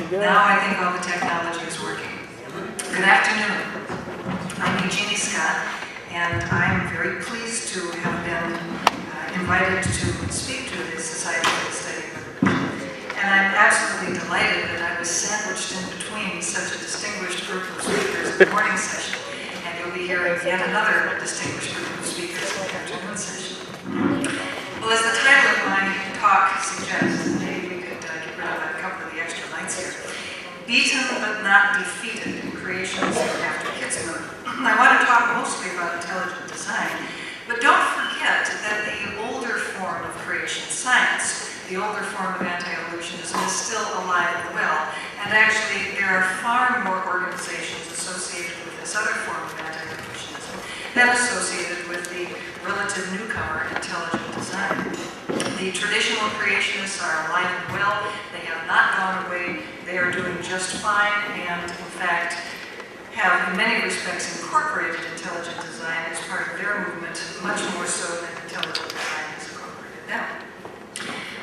Now I think all the technology is working. Good afternoon. I'm Eugenie Scott, and I'm very pleased to have been invited to speak to the Society for the Study of Literature. And I'm absolutely delighted that I was sandwiched in between such a distinguished group of speakers in the morning session, and you'll be hearing yet another distinguished group of speakers in the afternoon session. Well, as the title of my talk suggests, maybe we could get rid of a couple of the extra lights here. Beaten but not defeated, Creationism after Kitzler. I want to talk mostly about intelligent design, but don't forget that the older form of creation science, the older form of anti-evolutionism, is still alive and well, and actually there are far more organizations associated with this other form of anti-evolutionism than associated with the relative newcomer intelligent design. The traditional creationists are alive and well. They have not gone away. They are doing just fine, and in fact have in many respects incorporated intelligent design as part of their movement, much more so than intelligent design has incorporated them.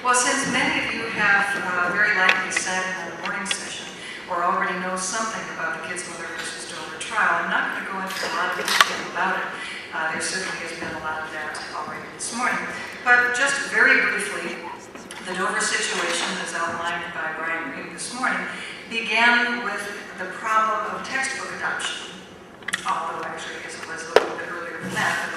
Well, since many of you have very likely sat in on the morning session or already know something about the Kitzmiller versus Dover trial, I'm not going to go into a lot of detail about it. There certainly has been a lot of that already this morning. But just very briefly, the Dover situation, as outlined by Brian Green this morning, began with the problem of textbook adoption. Although actually, I guess it was a little bit earlier than that,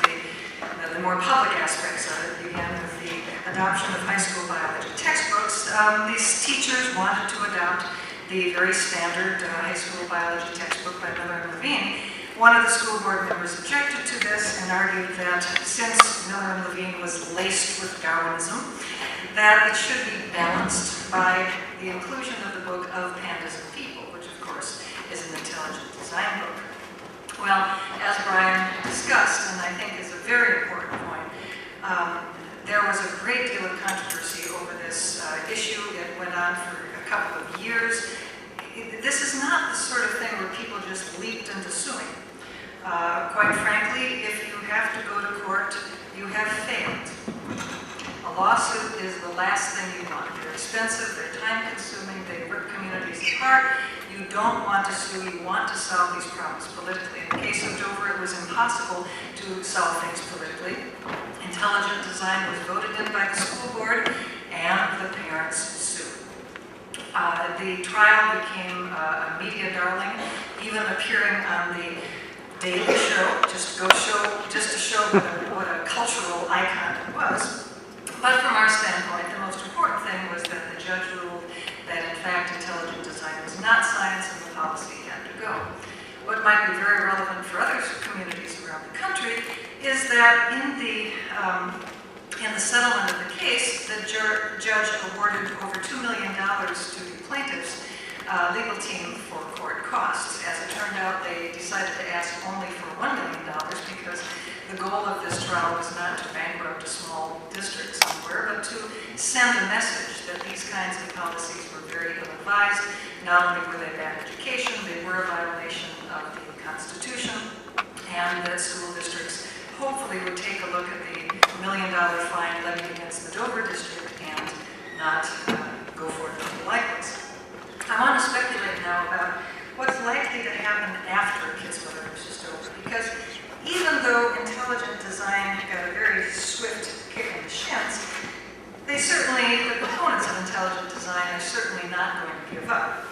but the more public aspects of it began with the adoption of high school biology textbooks. These teachers wanted to adopt the very standard high school biology textbook by Miller and Levine. One of the school board members objected to this and argued that since Miller and Levine was laced with Darwinism, that it should be balanced by the inclusion of the book of Pandas and People, which of course is an intelligent design book. Well, as Brian discussed, and I think is a very important point, there was a great deal of controversy over this issue. It went on for a couple of years. This is not the sort of thing where people just leaped into suing. Quite frankly, if you have to go to court, you have failed. A lawsuit is the last thing you want. They're expensive, they're time-consuming, they rip communities apart. You don't want to sue, you want to solve these problems politically. In the case of Dover, it was impossible to solve things politically. Intelligent design was voted in by the school board, and the parents sued. The trial became a media darling, even appearing on the Daily Show, just to show what a cultural icon it was. But from our standpoint, the most important thing was that the judge ruled that in fact intelligent design was not science and the policy had to go. What might be very relevant for other communities around the country is that in the settlement of the case, the judge awarded over $2 million to the plaintiffs' legal team for court costs. As it turned out, they decided to ask only for $1 million because the goal of this trial was not to bankrupt a small district somewhere, but to send a message that these kinds of policies were very ill-advised. Not only were they bad education, they were a violation of the Constitution, and that school districts hopefully would take a look at the $1 million fine levied against the Dover district and not go for it likewise. I want to speculate now about what's likely to happen after Kitzmiller versus Dover, because even though intelligent design got a very swift kick in the shins, the proponents of intelligent design are certainly not going to give up.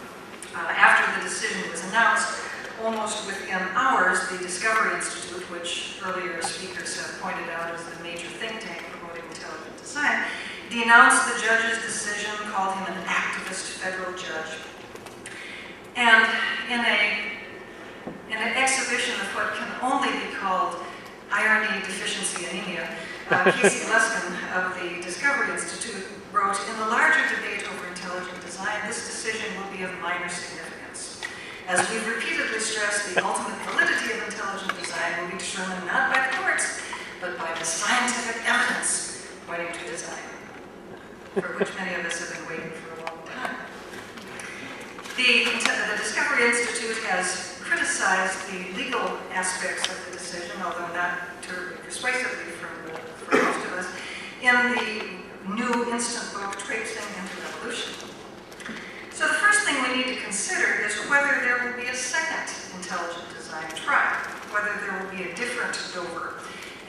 After the decision was announced, almost within hours, the Discovery Institute, which earlier speakers have pointed out as the major think tank promoting intelligent design, denounced the judge's decision, called him an activist federal judge. And in an exhibition of what can only be called irony, deficiency, anemia, Casey Luskin of the Discovery Institute wrote, "In the larger debate over intelligent design, this decision will be of minor significance. As we've repeatedly stressed, the ultimate validity of intelligent design will be determined not by the courts, but by the scientific evidence pointing to design," for which many of us have been waiting for a long time. The Discovery Institute has criticized the legal aspects of the decision, although not terribly persuasively for most of us, in the new instant book, Traipsing into Revolution. So the first thing we need to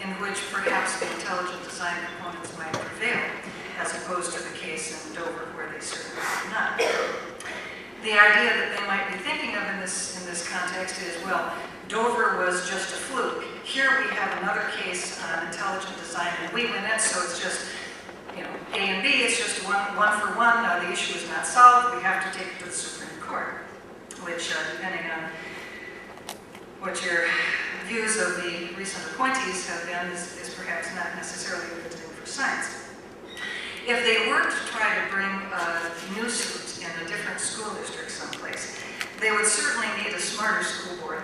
in which perhaps the intelligent design components might prevail, as opposed to the case in Dover, where they certainly did not. The idea that they might be thinking of in this context is, well, Dover was just a fluke. Here we have another case on intelligent design, and we win it, so it's just, A and B, it's just one for one. The issue is not solved. We have to take it to the Supreme Court, which, depending on what your views of the recent appointees have been, is perhaps not necessarily a good thing for science. If they were to try to bring a new suit in a different school district someplace, they would certainly need a smarter school board.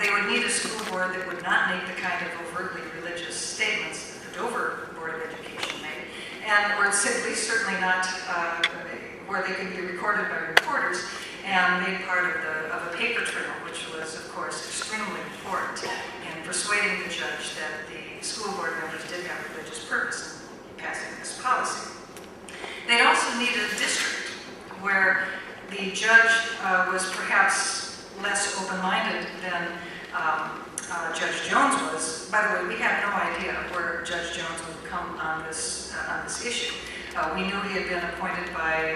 They would need a school board that would not make the kind of overtly religious statements that the Dover Board of Education made, or at least certainly not where they could be recorded by reporters and made part of a paper trail, which was, of course, extremely important in persuading the judge that the school board members did have religious purpose in passing this policy. They'd also need a district where the judge was perhaps less open-minded than Judge Jones was. By the way, we have no idea where Judge Jones would come on this issue. We knew he had been appointed by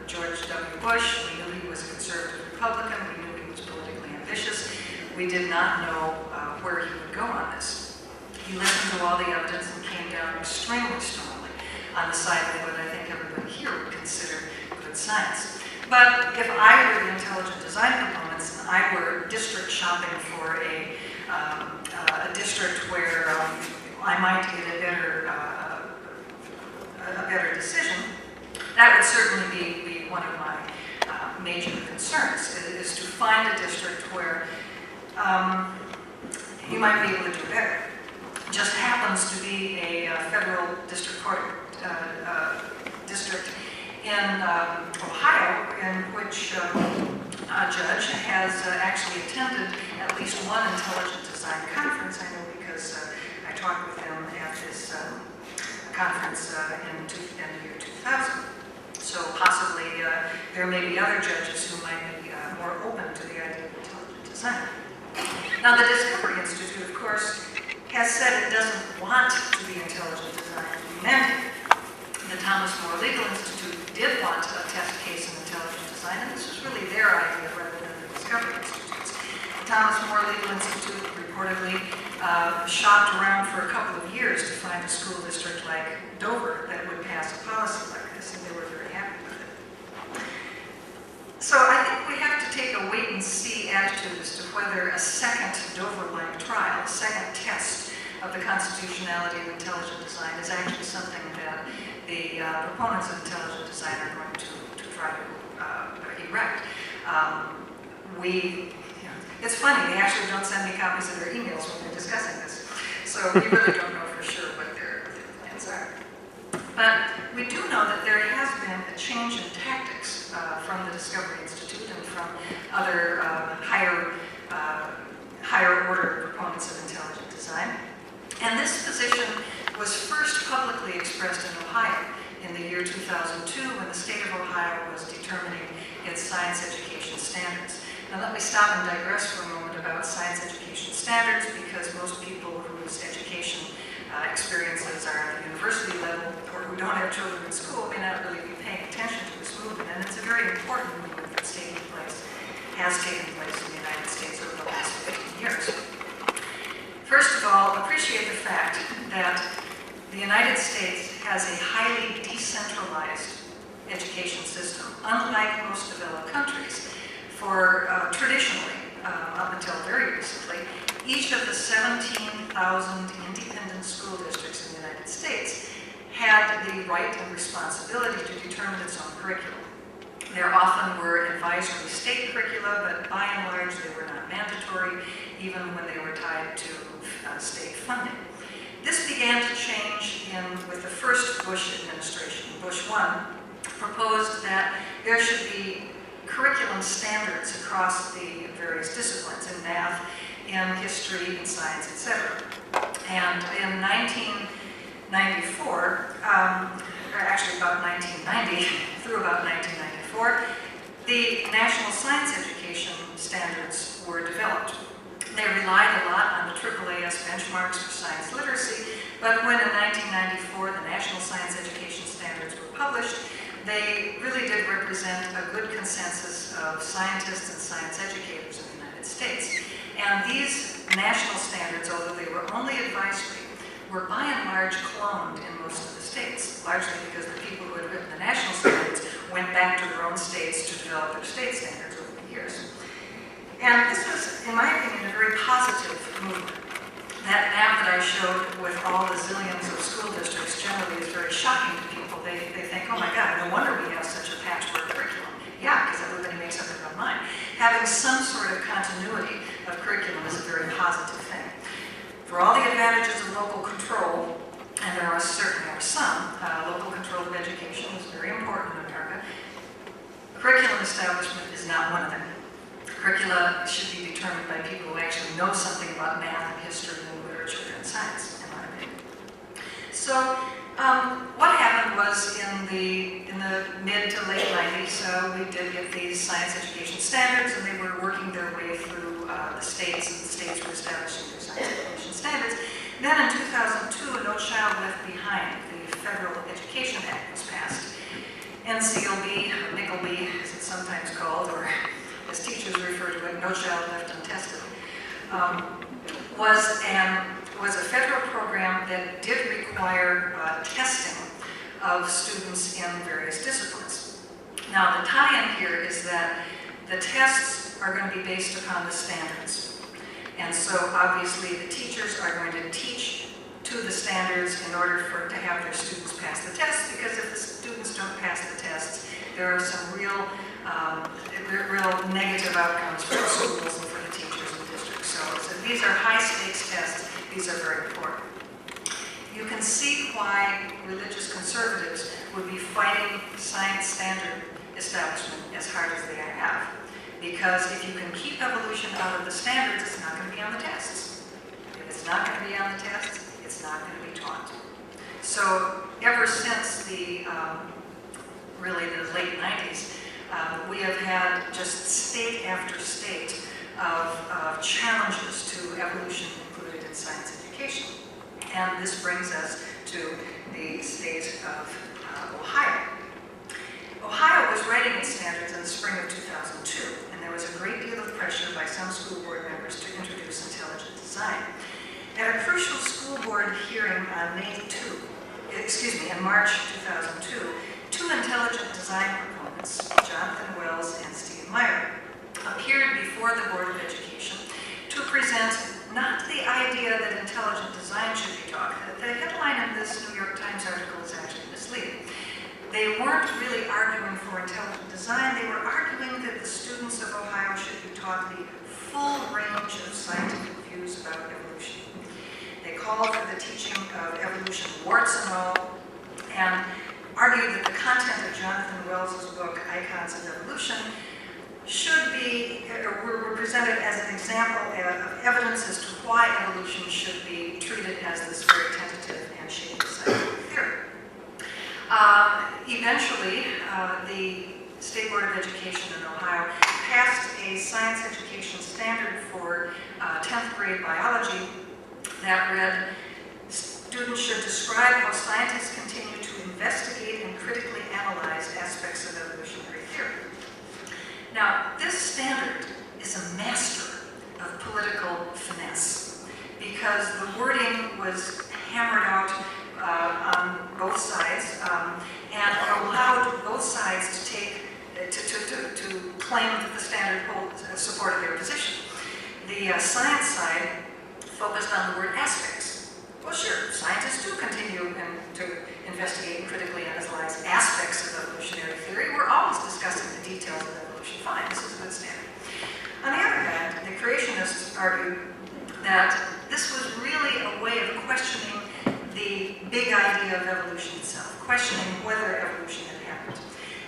George W. Bush. We knew he was a conservative Republican. We knew he was politically ambitious. We did not know where he would go on this. He listened to all the evidence and came down extremely strongly on the side of what I think everybody here would consider good science. But if I were the intelligent design proponents and I were district shopping for a district where I might get a better decision, that would certainly be one of my major concerns, is to find a district where you might be able to do better. It just happens to be a federal district court district in Ohio, in which a judge has actually attended at least one intelligent design conference. I know because I talked with him at this conference in the year 2000. So possibly there may be other judges who might be more open to the idea of intelligent design. Now, the Discovery Institute, of course, has said it doesn't want to be intelligent design to be mandated. The Thomas More Legal Institute did want a test case in intelligent design, and this was really their idea rather than the Discovery Institute's. The Thomas More Legal Institute reportedly shopped around for a couple of years to find a school district like Dover that would pass a policy like this, and they were very happy with it. So I think we have to take a wait-and-see attitude as to whether a second Dover-like trial, a second test of the constitutionality of intelligent design is actually something that the proponents of intelligent design are going to try to erect. It's funny, they actually don't send me copies of their emails when they're discussing this. So we really don't know for sure what their plans are. But we do know that there has been a change in tactics from the Discovery Institute and from other higher order proponents of intelligent design. And this position was first publicly expressed in Ohio in the year 2002 when the state of Ohio was determining its science education standards. Now let me stop and digress for a moment about science education standards, because most people whose education experiences are at the university level or who don't have children in school may not really be paying attention to this movement, and it's a very important movement that's has taken place in the United States over the last 15 years. First of all, appreciate the fact that the United States has a highly decentralized education system, unlike most developed countries. For traditionally, up until very recently, each of the 17,000 independent school districts in the United States had the right and responsibility to determine its own curriculum. There often were advisory state curricula, but by and large they were not mandatory, even when they were tied to state funding. This began to change with the first Bush administration. Bush 1 proposed that there should be curriculum standards across the various disciplines in math, in history, in science, etc. And in 1994, or actually about 1990, through about 1994, the National Science Education Standards were developed. They relied a lot on the AAAS benchmarks for science literacy, but when in 1994 the National Science Education Standards were published, they really did represent a good consensus of scientists and science educators in the United States. And these national standards, although they were only advisory, were by and large cloned in most of the states, largely because the people who had written the national standards went back to their own states to develop their state standards over the years. And this was, in my opinion, a very positive movement. That map that I showed with all the zillions of school districts generally is very shocking to people. They think, oh my God, no wonder we have such a patchwork curriculum. Yeah, because everybody makes up their own mind. Having some sort of continuity of curriculum is a very positive thing. For all the advantages of local control, and there certainly are some, local control of education is very important in America. Curriculum establishment is not one of them. Curricula should be determined by people who actually know something about math and history and literature and science, in my opinion. So what happened was in the mid to late 90s, we did get these science education standards, and they were working their way through the states, and the states were establishing their science education standards. Then in 2002, No Child Left Behind, the Federal Education Act was passed. NCLB, or Nickel-B as it's sometimes called, or as teachers refer to it, No Child Left Untested, was a federal program that did require testing of students in various disciplines. Now, the tie-in here is that the tests are going to be based upon the standards. And so, obviously, the teachers are going to teach to the standards in order to have their students pass the tests, because if the students don't pass the tests, there are some real negative outcomes for the schools and for the teachers and districts. So these are high-stakes tests. These are very important. You can see why religious conservatives would be fighting science standard establishment as hard as they have. Because if you can keep evolution out of the standards, it's not going to be on the tests. If it's not going to be on the tests, it's not going to be taught. So ever since really the late 90s, we have had just state after state of challenges to evolution included in science education. And this brings us to the state of Ohio. Ohio was writing its standards in the spring of 2002, and there was a great deal of pressure by some school board members to introduce intelligent design. At a crucial school board hearing on in March 2002, two intelligent design proponents, Jonathan Wells and Steve Meyer, appeared before the Board of Education to present not the idea that intelligent design should be taught. The headline in this New York Times article is actually misleading. They weren't really arguing for intelligent design, they were arguing that the students of Ohio should be taught the full range of scientific views about evolution. They called for the teaching of evolution, warts and all, and argued that the content of Jonathan Wells' book, Icons of Evolution, were presented as an example of evidence as to why evolution should be treated as this very tentative and shaky scientific theory. Eventually, the State Board of Education in Ohio passed a science education standard for 10th grade biology that read, students should describe how scientists continue to investigate and critically analyze aspects of evolutionary theory. Now, this standard is a master of political finesse because the wording was hammered out on both sides and allowed both sides to claim that the standard supported their position. The science side focused on the word aspects. Well, sure, scientists do continue to investigate and critically analyze aspects of evolutionary theory. We're always discussing the details of evolution. Fine, this is a good standard. On the other hand, the creationists argued that this was really a way of questioning the big idea of evolution itself, questioning whether evolution had happened.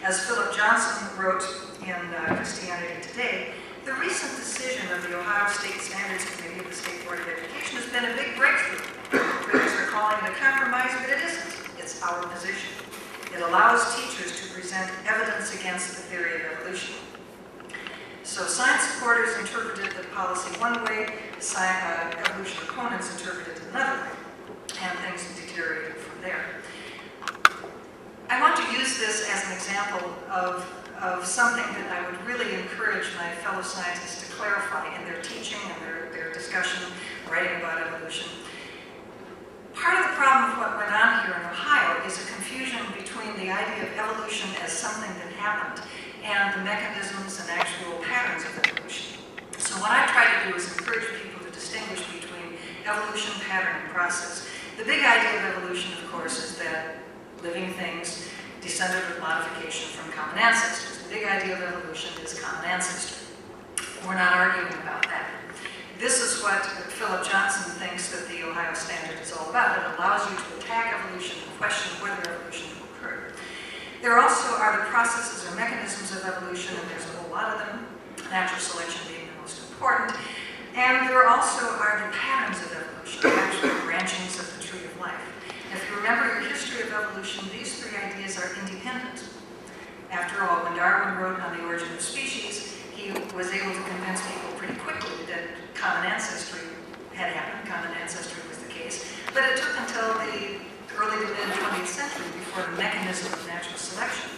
As Philip Johnson wrote in Christianity Today, the recent decision of the Ohio State Standards Committee of the State Board of Education has been a big breakthrough. Critics are calling it a compromise, but it isn't. It's our position. It allows teachers to present evidence against the theory of evolution. So science supporters interpreted the policy one way, evolution opponents interpreted it another way, and things deteriorated from there. I want to use this as an example of something that I would really encourage my fellow scientists to clarify in their teaching and their discussion, writing about evolution. Part of the problem of what went on here in Ohio is a confusion between the idea of evolution as something that happened and the mechanisms and actual patterns of evolution. So what I try to do is encourage people to distinguish between evolution, pattern, and process. The big idea of evolution, of course, is that living things descended with modification from common ancestors. The big idea of evolution is common ancestry. We're not arguing about that. This is what Philip Johnson thinks that the Ohio Standard is all about. It allows you to attack evolution and question whether evolution occurred. There also are the processes or mechanisms of evolution, and there's a whole lot of them, natural selection being the most important. And there also are the patterns of evolution, the actual branchings of the tree of life. If you remember your history of evolution, these three ideas are independent. After all, when Darwin wrote On the Origin of Species, he was able to convince people pretty quickly that common ancestry had happened, common ancestry was the case. But it took until the early to mid-20th century before the mechanism of natural selection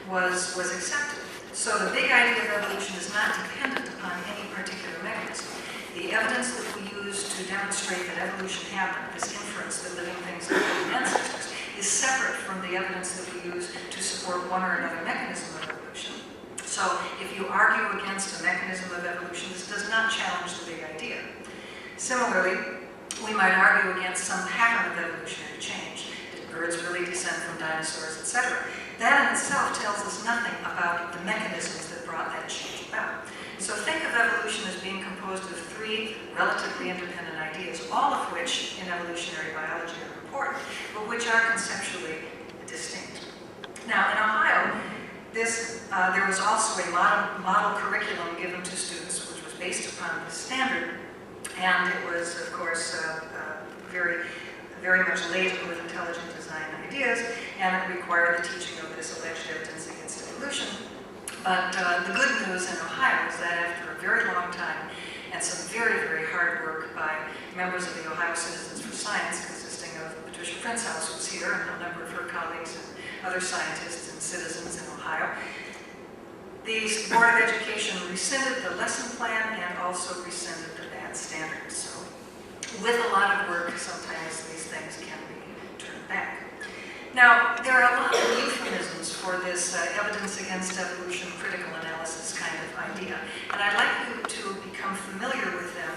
was accepted. So the big idea of evolution is not dependent upon any particular mechanism. The evidence that we use to demonstrate that evolution happened, this inference that living things are common ancestors, is separate from the evidence that we use to support one or another mechanism of evolution. So if you argue against a mechanism of evolution, this does not challenge the big idea. Similarly, we might argue against some pattern of evolutionary change. Did birds really descend from dinosaurs, etc.? That in itself tells us nothing about the mechanisms that brought that change about. So think of evolution as being composed of three relatively independent ideas, all of which in evolutionary biology are important, but which are conceptually distinct. Now, in Ohio, there was also a model curriculum given to students, which was based upon the standard, and it was, of course, very much laden with intelligent design ideas, and it required the teaching of this alleged evidence against evolution. But the good news in Ohio is that after a very long time and some very, very hard work by members of the Ohio Citizens for Science, consisting of Patricia Princehouse, who's here, and a number of her colleagues and other scientists and citizens in Ohio, the Board of Education rescinded the lesson plan and also rescinded the bad standards. So with a lot of work, sometimes these things can be turned back. Now, there are a lot of euphemisms for this evidence against evolution, critical analysis kind of idea. And I'd like you to become familiar with them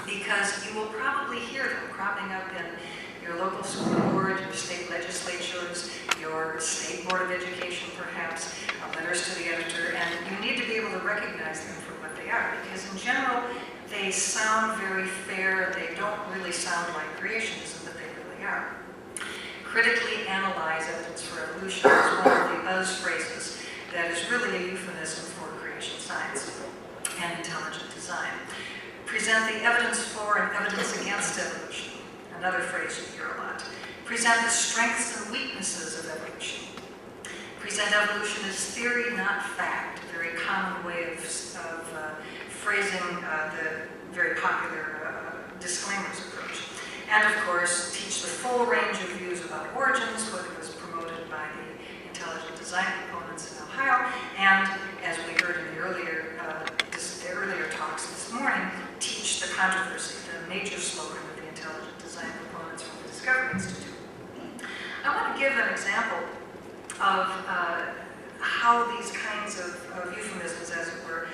because you will probably hear them cropping up in your local school board, your state legislatures, your state board of education perhaps, letters to the editor, and you need to be able to recognize them for what they are because in general, they sound very fair. They don't really sound like creationism, but they really are. Critically analyze evidence for evolution is one of the buzz phrases that is really a euphemism for creation science and intelligent design. Present the evidence for and evidence against evolution, another phrase you hear a lot. Present the strengths and weaknesses of evolution. Present evolution as theory, not fact, a very common way of phrasing the very popular disclaimers approach. And of course, teach the full range of views about origins, what was promoted by the intelligent design proponents in Ohio, and as we heard in the earlier talks this morning, teach the controversy, the major slogan of the intelligent design proponents from the Discovery Institute. I want to give an example of how these kinds of euphemisms, as it were,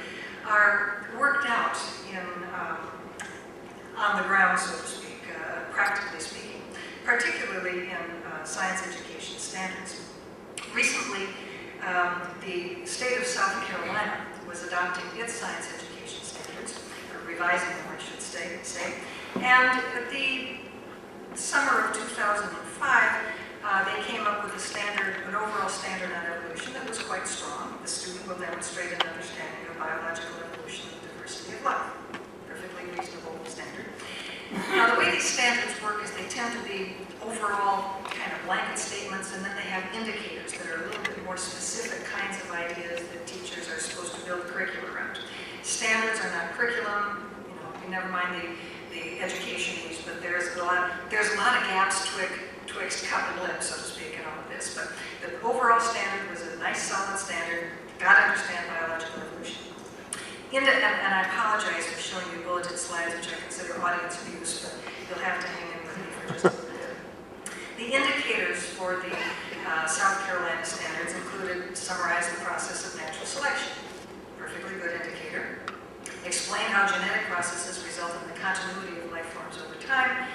are worked out on the ground, so to speak, practically speaking, particularly in science education standards. Recently, the state of South Carolina was adopting its science education standards, or revising them, I should say, and at the summer of 2005, they came up with an overall standard on evolution that was quite strong. The student will demonstrate an understanding of biological evolution and diversity of life. Perfectly reasonable standard. Now, the way these standards work is they tend to be overall kind of blanket statements, and then they have indicators that are a little bit more specific kinds of ideas that teachers are supposed to build a curriculum around. Standards are not curriculum. You never mind the education needs, but there's a lot of gaps twixt cup and lip, so to speak, in all of this. But the overall standard was a nice, solid standard. Got to understand biological evolution. And I apologize for showing you bulleted slides, which I consider audience abuse, but you'll have to hang in with me for just a minute. The indicators for the South Carolina standards included summarize the process of natural selection. Perfectly good indicator. Explain how genetic processes result in the continuity of life forms over time.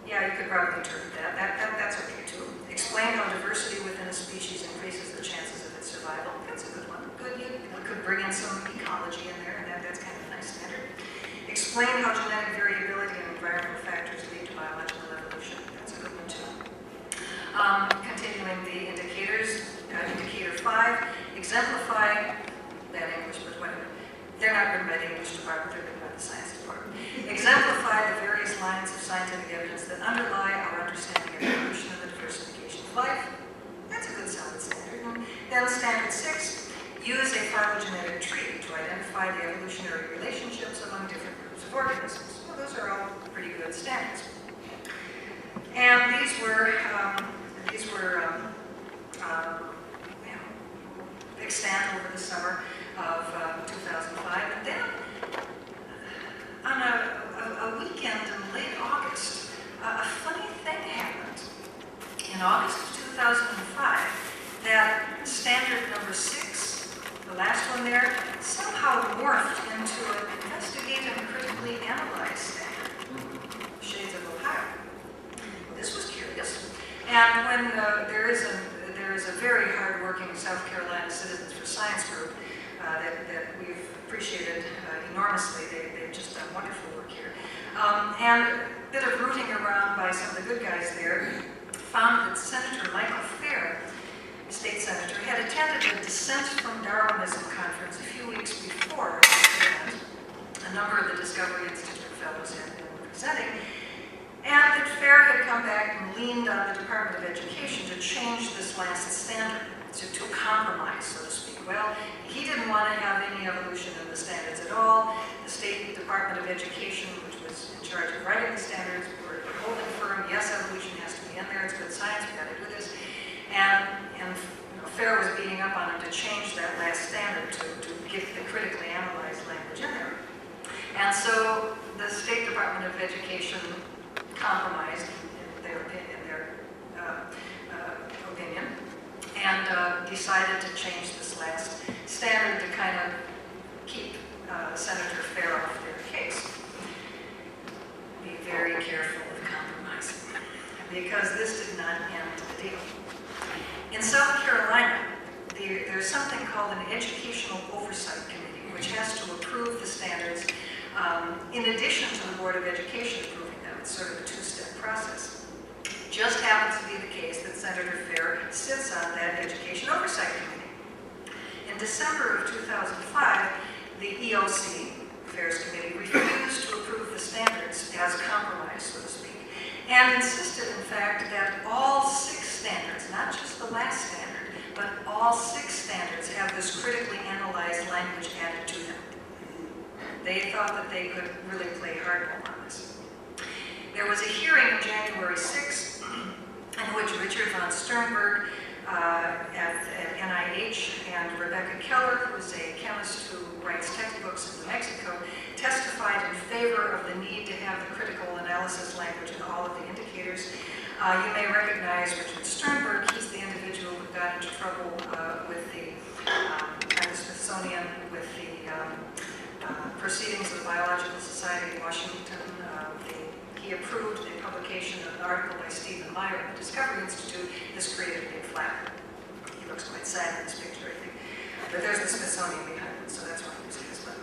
Yeah, you could probably interpret that. That's okay too. Explain how diversity within a species increases the chances of its survival. That's a good one. Good. You could bring in some ecology in there, and that's kind of a nice standard. Explain how genetic variability and environmental factors lead to biological evolution. That's a good one too. Continuing the indicators, indicator 5, exemplify that English, but whatever. They're not written by the English department, they're written by the science department. Exemplify the various lines of scientific evidence that underlie our understanding of evolution and the diversification of life. That's a good solid standard. Then standard 6, use a phylogenetic tree to identify the evolutionary relationships among different groups of organisms. Well, those are all pretty good standards. And these were extant over the summer of 2005. And then on a weekend in late August, a funny thing happened. In August of 2005, that standard number 6, the last one there, somehow morphed into an investigate and critically analyze standard. Shades of Ohio. This was curious. And when there is a very hard-working South Carolina Citizens for Science group that we've appreciated enormously. They've just done wonderful work here. And a bit of rooting around by some of the good guys there found that Senator Michael Fair, state senator, had attended a Dissent from Darwinism conference a few weeks before this event. A number of the Discovery Institute fellows had been presenting. And that Fair had come back and leaned on the Department of Education to change this last standard, to compromise, so to speak. Well, he didn't want to have any evolution in the standards at all. The State Department of Education, which was in charge of writing the standards, were holding firm, yes, evolution has to be in there, it's good science, we got to do this. And Fair was beating up on him to change that last standard to get the critically analyzed language in there. And so the State Department of Education compromised, in their opinion, and decided to change this last standard to kind of keep Senator Fair off their case. Be very careful of compromising, because this did not end the deal. In South Carolina, there's something called an Educational Oversight Committee, which has to approve the standards in addition to the Board of Education approving them. It's sort of a two-step process. It just happens to be the case that Senator Fair sits on that Education Oversight Committee. In December of 2005, the EOC, Affairs Committee, refused to approve the standards as compromised, so to speak, and insisted, in fact, that all 6 standards, not just the last standard, but all 6 standards have this critically analyzed language added to them. They thought that they could really play hardball on this. There was a hearing on January 6th in which Richard von Sternberg at NIH and Rebecca Keller, who is a chemist who writes textbooks in New Mexico, testified in favor of the need to have the critical analysis language in all of the indicators. You may recognize Richard Sternberg. He's the individual who got into trouble with the Smithsonian with the Proceedings of the Biological Society of Washington. He approved the publication of an article by Stephen Meyer at the Discovery Institute. This created a big flap. He looks quite sad in this picture, I think. But there's the Smithsonian behind it, so that's why I'm using this one.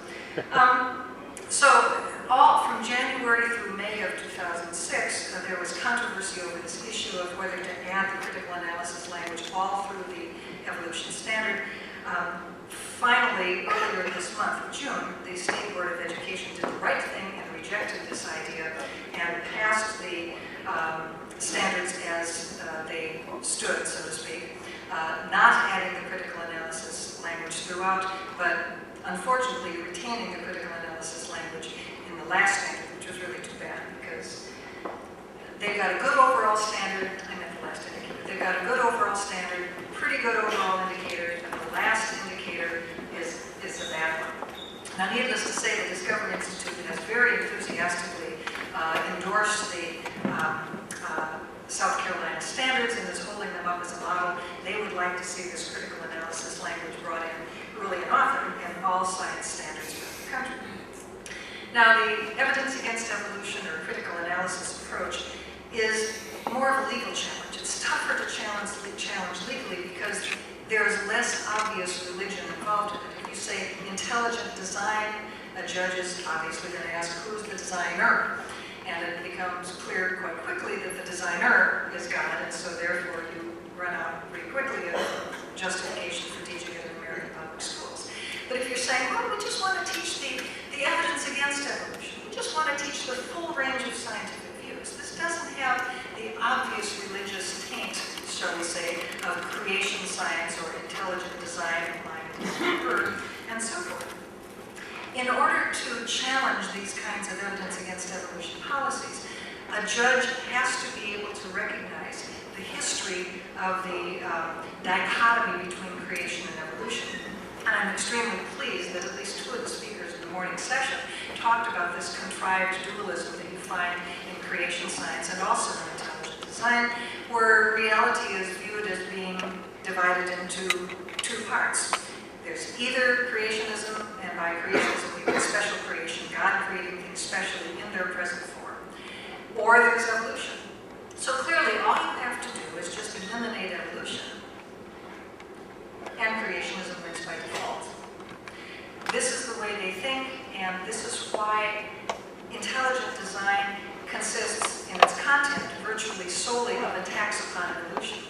So, all from January through May of 2006, there was controversy over this issue of whether to add the critical analysis language all through the evolution standard. Finally, earlier this month of June, the State Board of Education did the right thing and rejected this idea and passed the standards as they stood, so to speak, not adding the critical analysis language throughout, but unfortunately retaining the critical analysis language in the last standard, which was really too bad because they've got a good overall standard. I meant the last indicator. They've got a good overall standard, pretty good overall indicator, and the last indicator is a bad one. Now, needless to say, the Discovery Institute has very enthusiastically endorsed the South Carolina standards and is holding them up as a model. They would like to see this critical analysis language brought in early and often in all science standards around the country. Now, the evidence against evolution or critical analysis approach is more of a legal challenge. It's tougher to challenge legally because there's less obvious religion involved in it. If you say intelligent design, a judge is obviously going to ask who's the designer. And it becomes clear quite quickly that the designer is God, and so therefore you run out pretty quickly of justification for teaching it in American public schools. But if you're saying, well, we just want to teach the evidence against evolution, we just want to teach the full range of scientific views, this doesn't have the obvious religious taint, shall we say, of creation science or intelligent design of mind and so forth. In order to challenge these kinds of evidence against evolution policies, a judge has to be able to recognize the history of the dichotomy between creation and evolution. And I'm extremely pleased that at least two of the speakers in the morning session talked about this contrived dualism that you find in creation science and also in intelligent design, where reality is viewed as being divided into two parts. There's either creationism, and by creationism we mean special creation, God creating things specially in their present form, or there's evolution. So clearly all you have to do is just eliminate evolution, and creationism wins by default. This is the way they think, and this is why intelligent design consists in its content virtually solely of attacks upon evolution.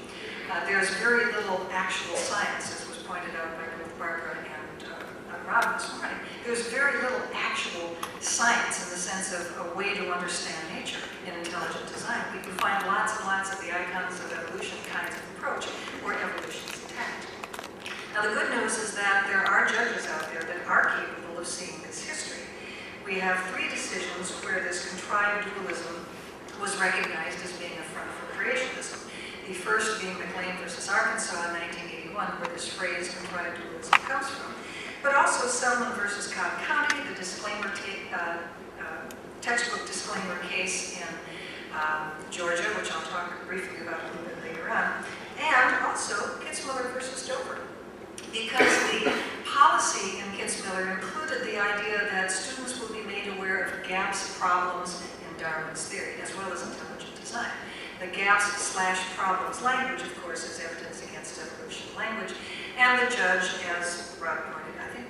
There's very little actual science, as was pointed out by both Barbara and Robin this morning. There's very little actual science in the sense of a way to understand nature in intelligent design. We can find lots and lots of the icons of evolution kinds of approach where evolution is attacked. Now the good news is that there are judges out there that are capable of seeing this history. We have 3 decisions where this contrived dualism was recognized as being a front for creationism. The first being McLean versus Arkansas in 1981, where this phrase contrived dualism comes from. But also Selman versus Cobb County, the disclaimer textbook disclaimer case in Georgia, which I'll talk briefly about a little bit later on, and also Kitzmiller versus Dover. Because the policy in Kitzmiller included the idea that students will be made aware of gaps, problems in Darwin's theory, as well as intelligent design. The gaps/problems language, of course, is evidence against evolution language, and the judge, as Rob pointed out, I think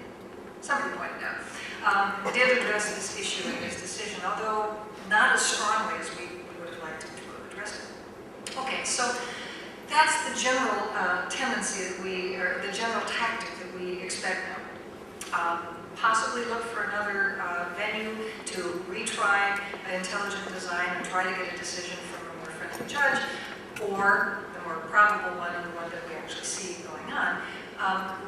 somebody pointed out, did address this issue in his decision, although not as strongly as we would have liked him to have addressed it. Okay, so that's the general tendency that or the general tactic that we expect now. Possibly look for another venue to retry intelligent design and try to get a decision from a more friendly judge, or the more probable one, and the one that we actually see going on,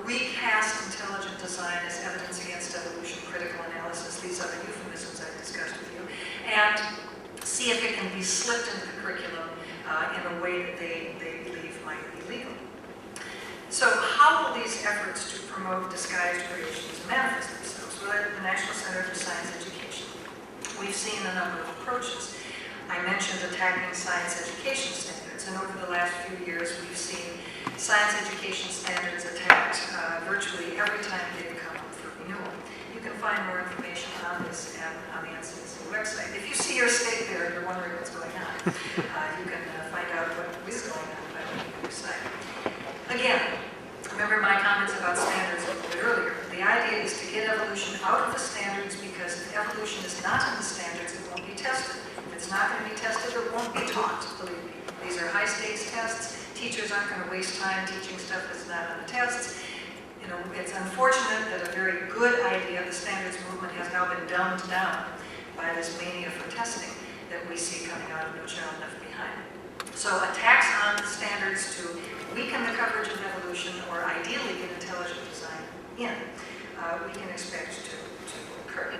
recast intelligent design as evidence against evolution, critical analysis, these other euphemisms I've discussed with you, and see if it can be slipped into the curriculum in a way that they believe might be legal. So how will these efforts to promote disguised creationism manifest themselves? Well, at the National Center for Science Education, we've seen a number of approaches. I mentioned attacking science education standards, and over the last few years we've seen science education standards attacked virtually every time they've come up for renewal. You can find more information on this on the NCSE website. If you see your state there and you're wondering what's going on, you can find out what is going on by looking at your site. Again, remember my comments about standards a little bit earlier. The idea is to get evolution out of the standards, because if evolution is not in the standards, it won't be tested. If it's not going to be tested, it won't be taught, believe me. These are high-stakes tests. Teachers aren't going to waste time teaching stuff that's not on the tests. You know, it's unfortunate that a very good idea, the standards movement, has now been dumbed down by this mania for testing that we see coming out of No Child Left Behind. So attacks on the standards to weaken the coverage of evolution, or ideally get intelligent design in, we can expect to occur.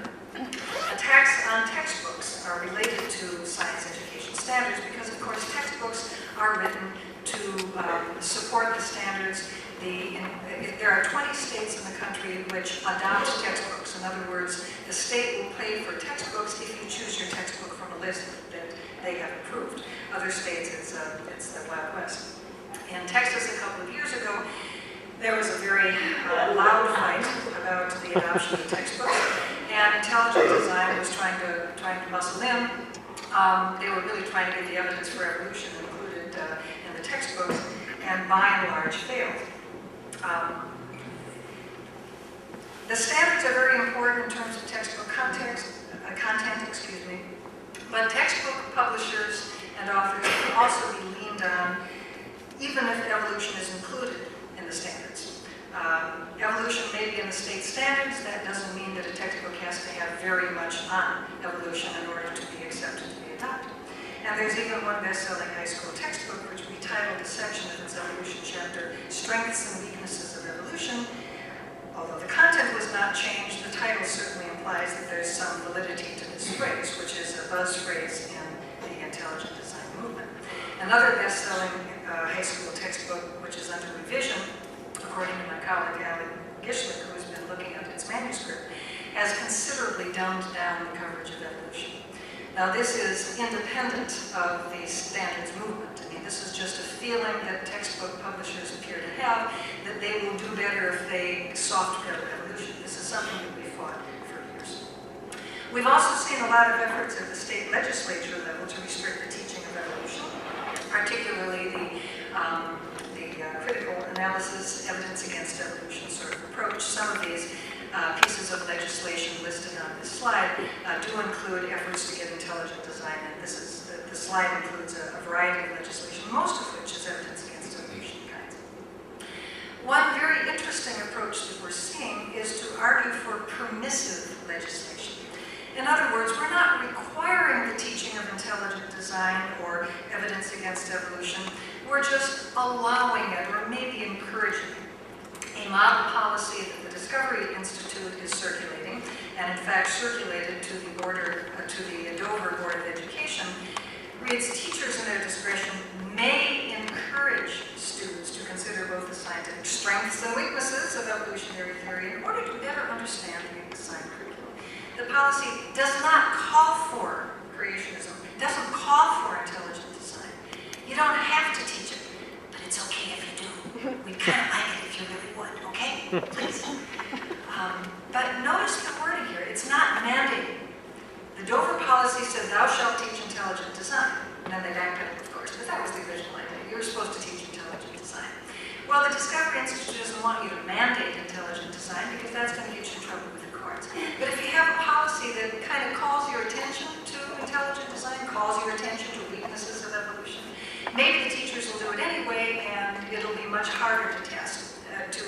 Attacks on textbooks are related to science education standards because, of course, textbooks are written to support the standards. There are 20 states in the country which adopt textbooks. In other words, the state will pay for textbooks if you choose your textbook from a list that they have approved. Other states, it's the Wild West. In Texas a couple of years ago, there was a very loud fight about the adoption of textbooks, and intelligent design was trying to muscle in. They were really trying to get the evidence for evolution included in the textbooks, and by and large failed. The standards are very important in terms of textbook content, but textbook publishers and authors can also be leaned on even if evolution is included in the standards. Evolution may be in the state standards. That doesn't mean that a textbook has to have very much on evolution in order to be accepted to be adopted. And there's even one best-selling high school textbook which retitled a section of its evolution chapter, Strengths and Weaknesses of Evolution. Although the content was not changed, the title certainly implies that there's some validity to this phrase, which is a buzz phrase in the intelligent design movement. Another best-selling high school textbook, which is under revision, according to my colleague Alan Gishlick, who has been looking at its manuscript, has considerably dumbed down the coverage of evolution. Now, this is independent of the standards movement. I mean, this is just a feeling that textbook publishers appear to have that they will do better if they soft pedal evolution. This is something that we fought for years. We've also seen a lot of efforts at the state legislature level to restrict the teaching of evolution, particularly the critical analysis, evidence against evolution sort of approach. Some of these pieces of legislation listed on this slide do include efforts to get intelligent design, and this is the slide includes a variety of legislation, most of which is evidence against evolution kinds. One very interesting approach that we're seeing is to argue for permissive legislation. In other words, we're not requiring the teaching of intelligent design or evidence against evolution. We're just allowing it, or maybe encouraging it. A model policy that the Discovery Institute is circulating, and in fact circulated to the Dover Board of Education, reads, teachers in their discretion may encourage students to consider both the scientific strengths and weaknesses of evolutionary theory in order to better understand the design curriculum. The policy does not call for creationism, doesn't call for intelligent design. You don't have to teach it, but it's okay if you do. We'd kind of like it if you really would, okay? Please. But notice the wording here. It's not mandated. The Dover policy said, thou shalt teach intelligent design. And then they backpedaled, of course, but that was the original idea. You were supposed to teach intelligent design. Well, the Discovery Institute doesn't want you to mandate intelligent design because that's going to get you in trouble with the courts. But if you have a policy that kind of calls your attention to intelligent design, calls your attention to weaknesses of evolution, maybe the teachers will do it anyway, and it'll be much harder to test, to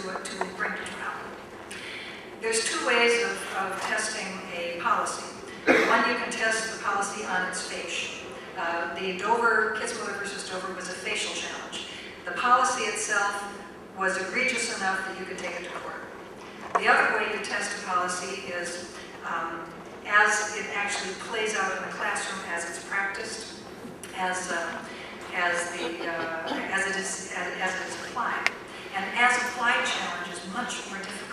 bring to trial. There's two ways of testing a policy. One, you can test the policy on its face. The Kitzmiller versus Dover was a facial challenge. The policy itself was egregious enough that you could take it to court. The other way you test a policy is as it actually plays out in the classroom, as it's practiced, as it is applied. And as applied challenge is much more difficult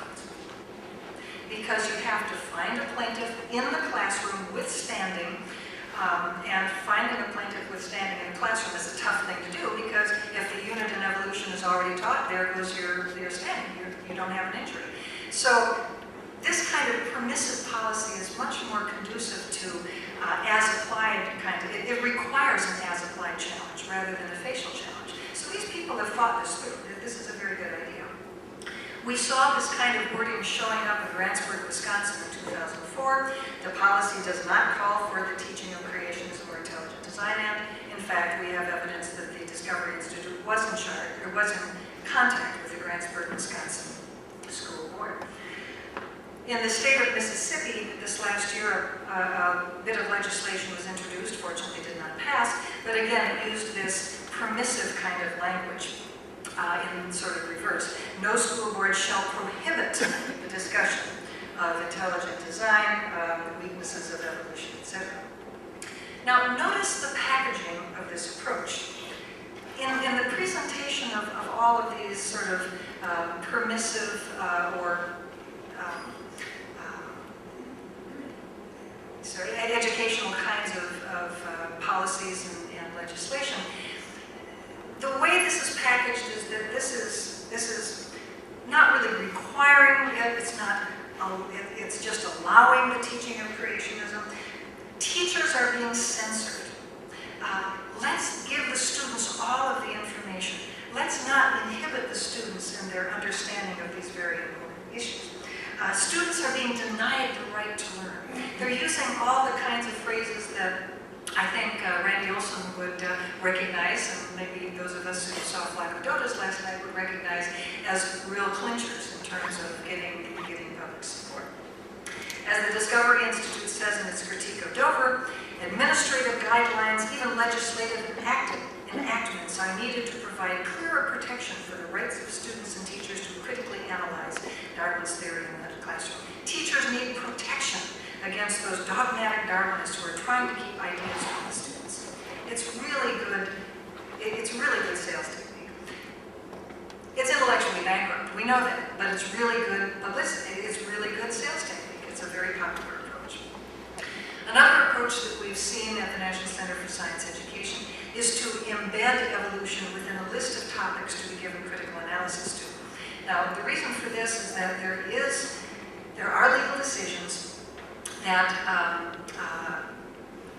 because you have to find a plaintiff in the classroom withstanding, and finding a plaintiff withstanding in the classroom is a tough thing to do because if the unit in evolution is already taught, there goes your standing. You don't have an injury. So this kind of permissive policy is much more conducive to as-applied kind of, it requires an as-applied challenge rather than a facial challenge. So these people have thought this through. This is a very good idea. We saw this kind of wording showing up in Grantsburg, Wisconsin in 2004. The policy does not call for the teaching of creationism or intelligent design, and in fact, we have evidence that the Discovery Institute was in contact with the Grantsburg, Wisconsin school board. In the state of Mississippi, this last year, a bit of legislation was introduced, fortunately did not pass, but again, it used this permissive kind of language. in sort of reverse. No school board shall prohibit the discussion of intelligent design, weaknesses of evolution, etc. Now, notice the packaging of this approach. In the presentation of all of these sort of permissive educational kinds of policies and legislation, the way this is packaged is that this is not really requiring it. It's just allowing the teaching of creationism. Teachers are being censored. Let's give the students all of the information. Let's not inhibit the students in their understanding of these very important issues. Students are being denied the right to learn. They're using all the kinds of phrases that I think Randy Olson would recognize, and maybe those of us who saw Flacco-Dotas last night would recognize as real clinchers in terms of getting public support. As the Discovery Institute says in its critique of Dover, administrative guidelines, even legislative enactments are needed to provide clearer protection for the rights of students and teachers to critically analyze Darwin's theory in the classroom. Teachers need protection against those dogmatic Darwinists who are trying to keep ideas from the students. It's really good. It's a really good sales technique. It's intellectually bankrupt. We know that, but it's really good publicity. It's really good sales technique. It's a very popular approach. Another approach that we've seen at the National Center for Science Education is to embed evolution within a list of topics to be given critical analysis to. Now, the reason for this is that there are legal decisions that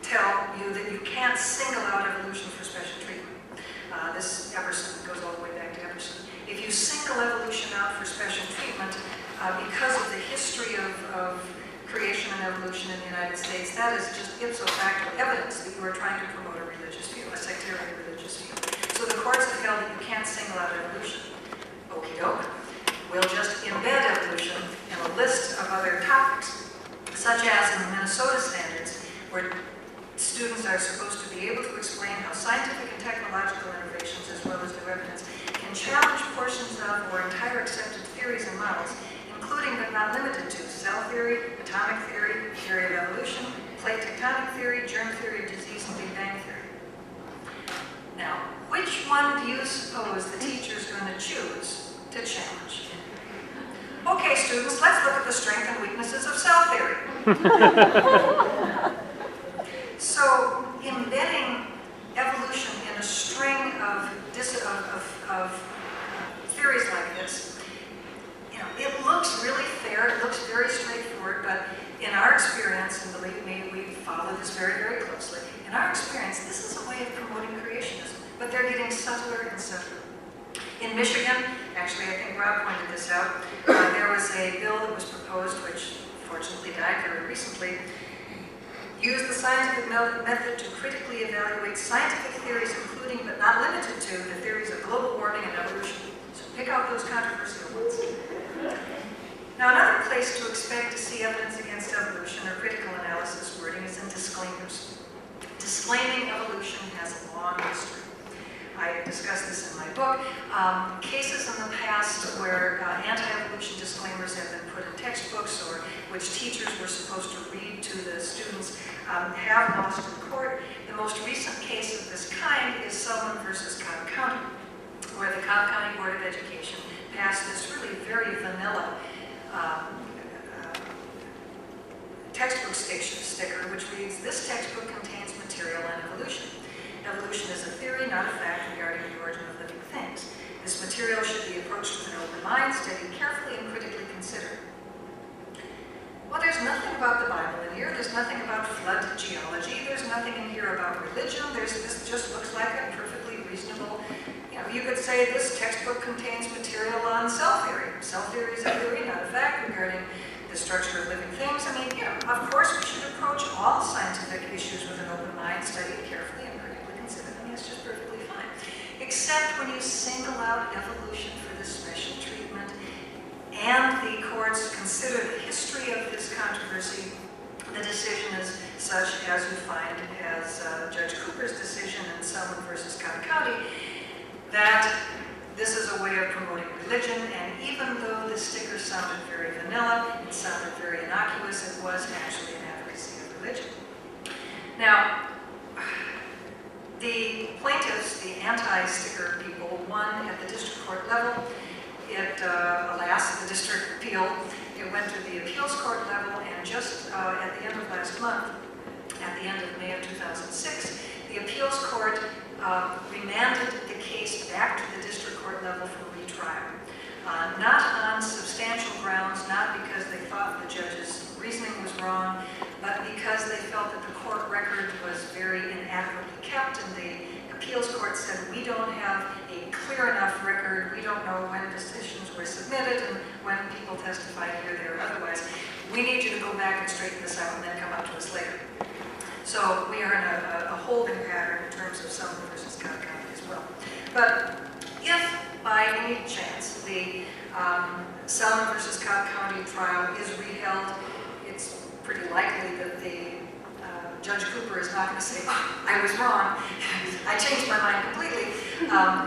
tell you that you can't single out evolution for special treatment. This Everson goes all the way back to Everson. If you single evolution out for special treatment because of the history of creation and evolution in the United States, that is just ipso facto evidence that you are trying to promote a religious view, a sectarian religious view. So the courts have held that you can't single out evolution. Okie doke. We'll just embed evolution in a list of other topics, such as in the Minnesota standards, where students are supposed to be able to explain how scientific and technological innovations, as well as new evidence, can challenge portions of or entire accepted theories and models, including but not limited to cell theory, atomic theory, theory of evolution, plate tectonic theory, germ theory of disease, and Big Bang theory. Now, which one do you suppose the teacher is going to choose to challenge? Okay, students, let's look at the strengths and weaknesses of cell theory. So, embedding evolution in a string of theories like this, it looks really fair, it looks very straightforward, but in our experience, and believe me, we follow this very, very closely, in our experience, this is a way of promoting creationism, but they're getting subtler and subtler. In Michigan, actually I think Rob pointed this out, there was a bill that was proposed, which fortunately died very recently, use the scientific method to critically evaluate scientific theories, including but not limited to the theories of global warming and evolution. So pick out those controversial ones. Now, another place to expect to see evidence against evolution or critical analysis wording is in disclaimers. Disclaiming evolution has a long history. I discuss this in my book. Cases in the past where anti-evolution disclaimers have been put in textbooks or which teachers were supposed to read to the students have lost in court. The most recent case of this kind is Sullivan versus Cobb County, where the Cobb County Board of Education passed this really very vanilla textbook sticker, which reads, "This textbook contains material on evolution. Evolution is a theory, not a fact, regarding the origin of living things. This material should be approached with an open mind, studied carefully, and critically considered." Well, there's nothing about the Bible in here. There's nothing about flood geology. There's nothing in here about religion. This just looks like a perfectly reasonable, you could say this textbook contains material on cell theory. Cell theory is a theory, not a fact, regarding the structure of living things. I mean, of course we should approach all scientific issues with an open mind, studied carefully, and critically considered. I mean, it's just perfectly fine. Except when you single out evolution for this special treatment, and the courts consider the history of this controversy, the decision is such as you find as Judge Cooper's decision in Sullivan versus Cobb County, that this is way of promoting religion, and even though the sticker sounded very vanilla, it sounded very innocuous, it was actually an advocacy of religion. Now, the plaintiffs, the anti-sticker people, won at the district court level. It, alas, the district appealed. It went to the appeals court level, and just at the end of last month, at the end of May of 2006, the appeals court remanded the case back to the district court level for retrial. Not on substantial grounds, not because they thought the judge's reasoning was wrong, but because they felt that the court record was very inadequately kept, and the appeals court said, we don't have a clear enough record, we don't know when decisions were submitted and when people testified here, there, or otherwise. We need you to go back and straighten this out and then come up to us later. So we are in a holding pattern in terms of Sullivan versus Scott County as well. But if by any chance the Sullivan versus Scott County trial is reheld, it's pretty likely that the Judge Cooper is not going to say, oh, I was wrong, I changed my mind completely.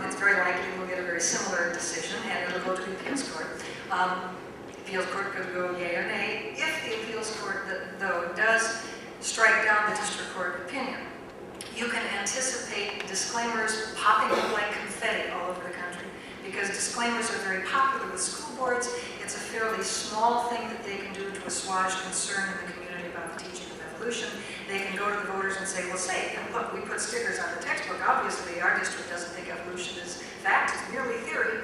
It's very likely we'll get a very similar decision, and it'll go to the appeals court. The appeals court could go yay or nay. If the appeals court, though, does strike down the district court opinion, you can anticipate disclaimers popping up like confetti all over the country, because disclaimers are very popular with school boards. It's a fairly small thing that they can do to assuage concern in the community about the teaching of evolution. They can go to the voters and say, well, say, look, we put stickers on the textbook. Obviously, our district doesn't think evolution is fact, it's merely theory.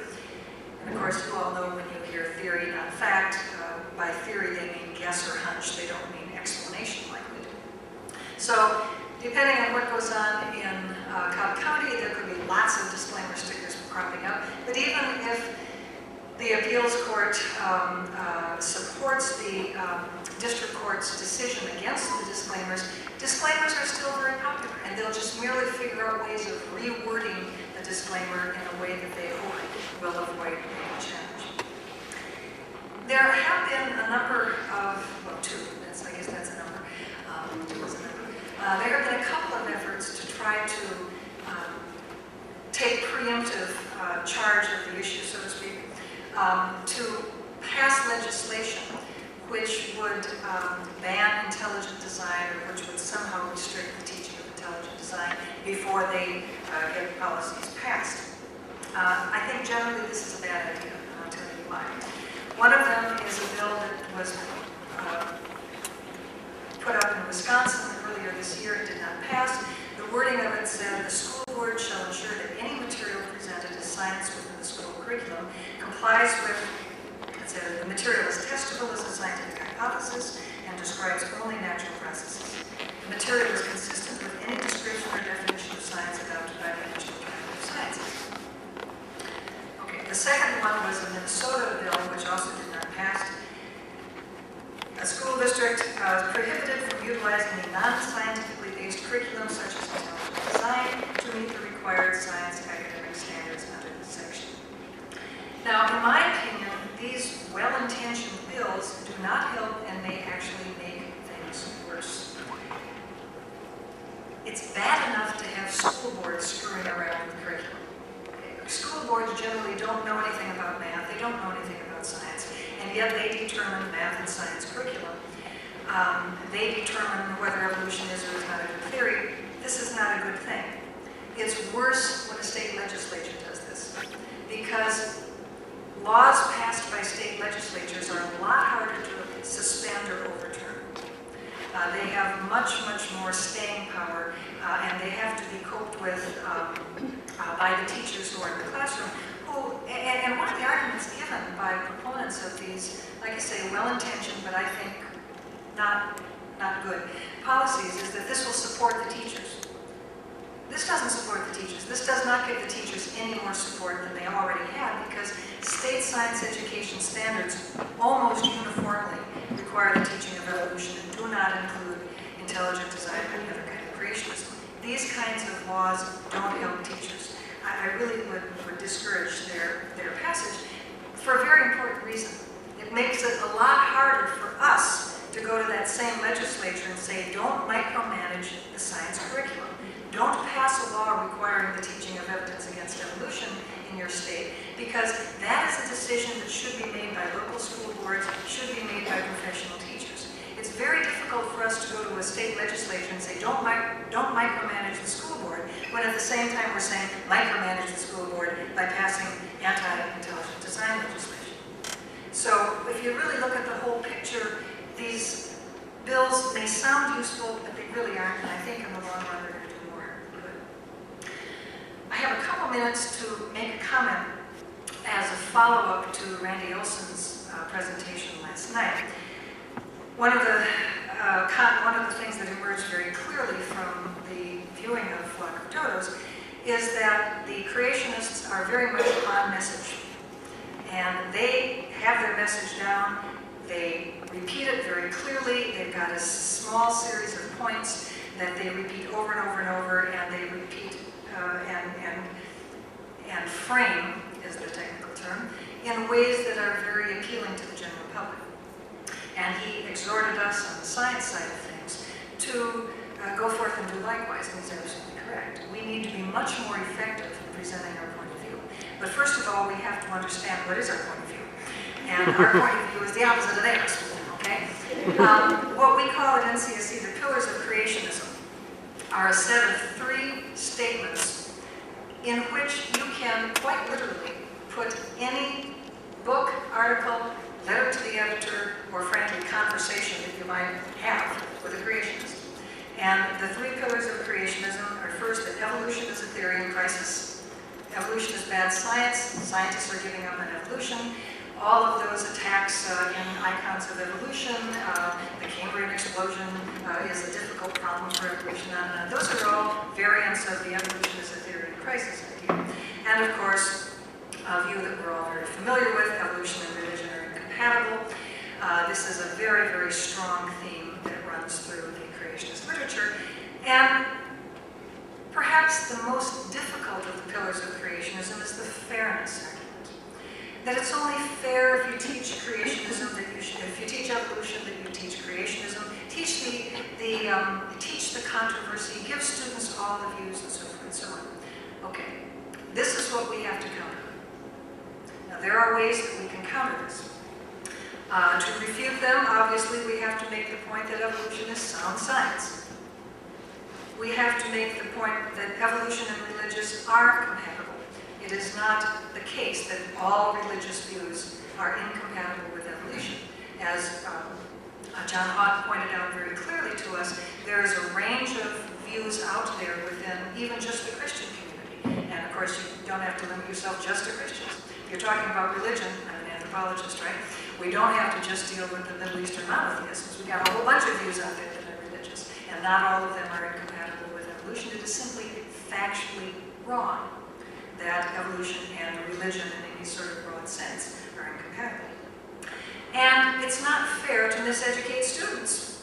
And of course, you all know when you hear theory, not fact, by theory they mean guess or hunch. They don't mean explanation like we do. So, depending on what goes on in Cobb County, there could be lots of disclaimer stickers cropping up. But even if the appeals court supports the district court's decision against the disclaimers, disclaimers are still very popular, and they'll just merely figure out ways of rewording the disclaimer in a way that they hope will avoid any challenge. There have been a number of, well, two, I guess that's a number, two is a number. There have been a couple of efforts to try to take preemptive charge of the issue, so to speak, to pass legislation which would ban intelligent design, or which would somehow restrict the teaching of intelligent design before they get policies passed. I think generally this is a bad idea, and I'll tell you why. One of them is a bill that was put up in Wisconsin earlier this year. It did not pass. The wording of it said, the school board shall ensure that any material presented as science within the school curriculum complies with, it said, the material is testable as a scientific hypothesis and describes only natural processes. The material is consistent with any description or definition of science adopted by the National Academy of Sciences. Okay, the second one was a Minnesota bill, which also did not pass. A school district prohibited from utilizing a non-scientifically based curriculum such as intelligent design to meet the required science academic standards under this section. Now, in my opinion, these well-intentioned bills do not help and may actually make things worse. It's bad enough to have school boards screwing around with the curriculum. School boards generally don't know anything about math, they don't know anything about science, and yet they determine math and science curriculum. They determine whether evolution is or is not a good theory. This is not a good thing. It's worse when a state legislature does this, because laws passed by state legislatures are a lot harder to suspend or overturn. They have much, much more staying power, and they have to be coped with by the teachers who are in the classroom. And one of the arguments given by proponents of these, like I say, well-intentioned, but I think not good policies, is that this will support the teachers. This doesn't support the teachers. This does not give the teachers any more support than they already have, because state science education standards almost uniformly require the teaching of evolution and do not include intelligent design or any other kind of creationism. These kinds of laws don't help teachers. I really would discourage their passage for a very important reason. It makes it a lot harder for us to go to that same legislature and say, don't micromanage the science curriculum. Don't pass a law requiring the teaching of evidence against evolution in your state. because that is a decision that should be made by local school boards, should be made by professional teachers. It's very difficult for us to go to a state legislature and say, don't micromanage the school board, when at the same time we're saying micromanage the school board by passing anti-intelligent design legislation. So if you really look at the whole picture, these bills may sound useful, but they really aren't, and I think in the long run they're going to do more good. I have a couple minutes to make a comment as a follow-up to Randy Olson's presentation last night. One of the things that emerged very clearly from the viewing of Flock of Dodos is that the creationists are very much on message. And they have their message down, they repeat it very clearly, they've got a small series of points that they repeat over and over and over, and they repeat and frame, is the technical term, in ways that are very appealing to the general public. And he exhorted us on the science side of things to go forth and do likewise, and he's absolutely correct. We need to be much more effective in presenting our point of view. But first of all, we have to understand what is our point of view. And our point of view is the opposite of theirs, okay? What we call at NCSE the pillars of creationism are a set of 3 statements in which you can quite literally put any book, article, letter to the editor, or frankly, conversation that you might have with a creationist. And the 3 pillars of creationism are first that evolution is a theory in crisis. Evolution is bad science. Scientists are giving up on evolution. All of those attacks in icons of evolution, the Cambrian explosion is a difficult problem for evolution, and those are all variants of the evolution is a theory in crisis idea. And of course, a view that we're all very familiar with, evolution and religion are incompatible. This is a very, very strong theme that runs through the creationist literature. And perhaps the most difficult of the pillars of creationism is the fairness argument. That it's only fair if you teach creationism, that you should, if you teach evolution, that you teach creationism, teach the controversy, give students all the views and so forth and so on. Okay, this is what we have to counter. Now there are ways that we can counter this. To refute them, obviously we have to make the point that evolution is sound science. We have to make the point that evolution and religious are compatible. It is not the case that all religious views are incompatible with evolution. As John Hott pointed out very clearly to us, there is a range of views out there within even just the Christian community. And of course, you don't have to limit yourself just to Christians. If you're talking about religion, I'm an anthropologist, right? We don't have to just deal with the Middle Eastern monotheists. We've got a whole bunch of views out there that are religious, and not all of them are incompatible with evolution. It is simply factually wrong that evolution and religion in any sort of broad sense are incompatible. And it's not fair to miseducate students.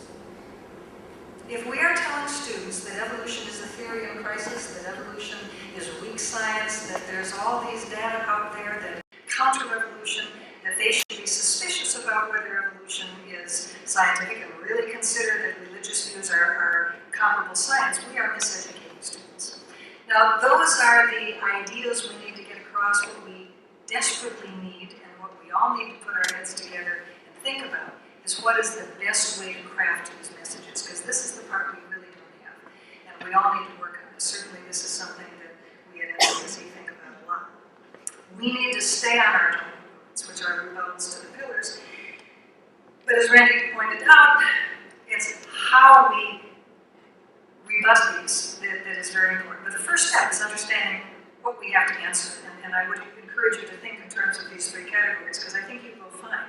If we are telling students that evolution is a theory in crisis, that evolution is weak science, that there's all these data out there that counter evolution, that they should be suspicious about whether evolution is scientific and really consider that religious views are comparable science, we are miseducating students. Now, those are the ideas we need to get across. What we desperately need, and what we all need to put our heads together and think about, is what is the best way to craft these messages, because this is the part we really don't have. And we all need to work on this. Certainly, this is something that we at SSE think about a lot. We need to stay on our tones, which are rebuttals to the pillars. But as Randy pointed out, it's how we rebut these that is very important. But the first step is understanding what we have to answer. And I would encourage you to think in terms of these 3 categories, because I think you will find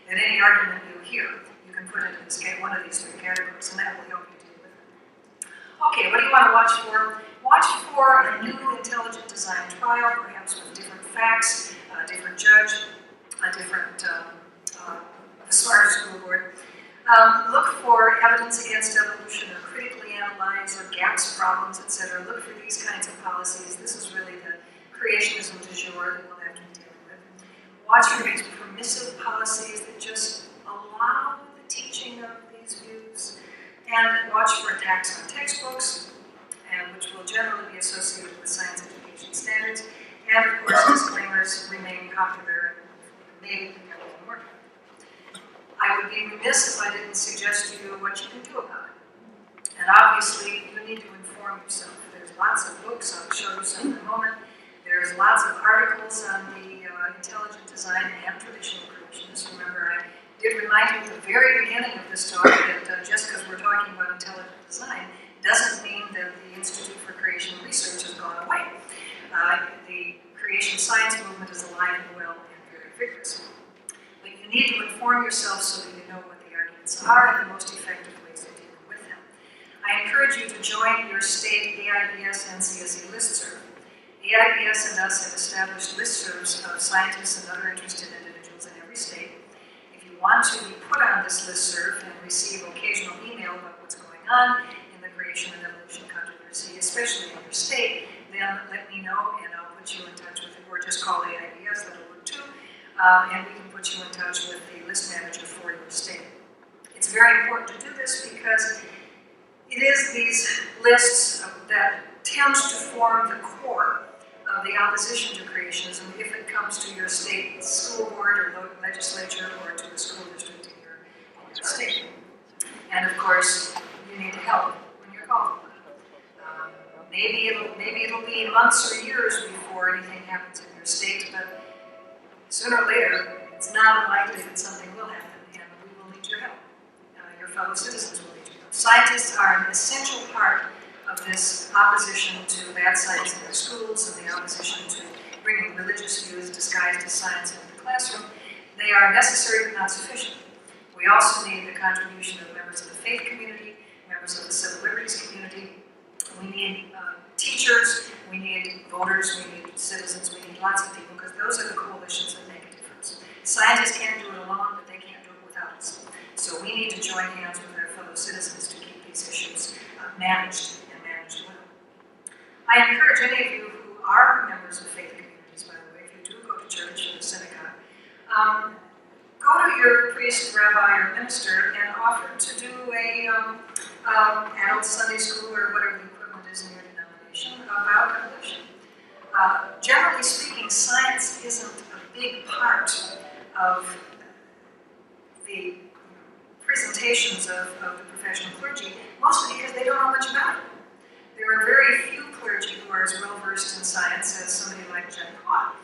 that any argument you hear, you can put into one of these 3 categories, and that will help you deal with it. Okay, what do you want to watch for? Watch for a new intelligent design trial, perhaps with different facts, a different judge, a different smarter school board. Look for evidence against evolution, or critically analyze, or gaps, problems, etc. Look for these kinds of policies. This is really the creationism du jour that we'll have to be dealing with. Watch for these permissive policies that just allow the teaching of these views. And watch for attacks on textbooks, and which will generally be associated with science education standards. And of course, disclaimers others remain popular and maybe become even more popular. I would be remiss if I didn't suggest to you what you can do about it. And obviously, you need to inform yourself. There's lots of books, I'll show you some in a moment. There's lots of articles on the intelligent design and traditional creationists. Remember, I did remind you at the very beginning of this talk that just because we're talking about intelligent design doesn't mean that the Institute for Creation Research has gone away. The creation science movement is alive and well and very vigorous. But you need to inform yourself so that you know what the arguments are and the most effective ways of dealing with them. I encourage you to join your state AIBS and CSE listserv. AIBS and us have established listservs of scientists and other interested individuals in every state. If you want to be put on this listserv and receive occasional email about what's going on in the creation and evolution controversy, especially in your state, then let me know and I'll put you in touch with it, or just call AIBS, that'll work too, and we can put you in touch with the list manager for your state. It's very important to do this because it is these lists that tend to form the core of the opposition to creationism if it comes to your state school board or legislature or to the school district in your state. And of course, you need help when you're called. Maybe it'll be months or years before anything happens in your state, but sooner or later, it's not unlikely that something will happen, and we will need your help. Your fellow citizens will need your help. Scientists are an essential part of this opposition to bad science in their schools and the opposition to bringing religious views disguised as science into the classroom. They are necessary but not sufficient. We also need the contribution of members of the faith community, members of the civil liberties community. We need teachers, we need voters, we need citizens, we need lots of people, because those are the coalitions that make a difference. Scientists can't do it alone, but they can't do it without us. So we need to join hands with our fellow citizens to keep these issues managed and managed well. I encourage any of you who are members of faith communities, by the way, if you do go to church or synagogue, go to your priest, rabbi, or minister and offer to do a adult Sunday school or whatever the equivalent is in your denomination about evolution. Generally speaking, science isn't a big part of the presentations of the professional clergy, mostly because they don't know much about it. There are very few clergy who are as well versed in science as somebody like Jen Watt.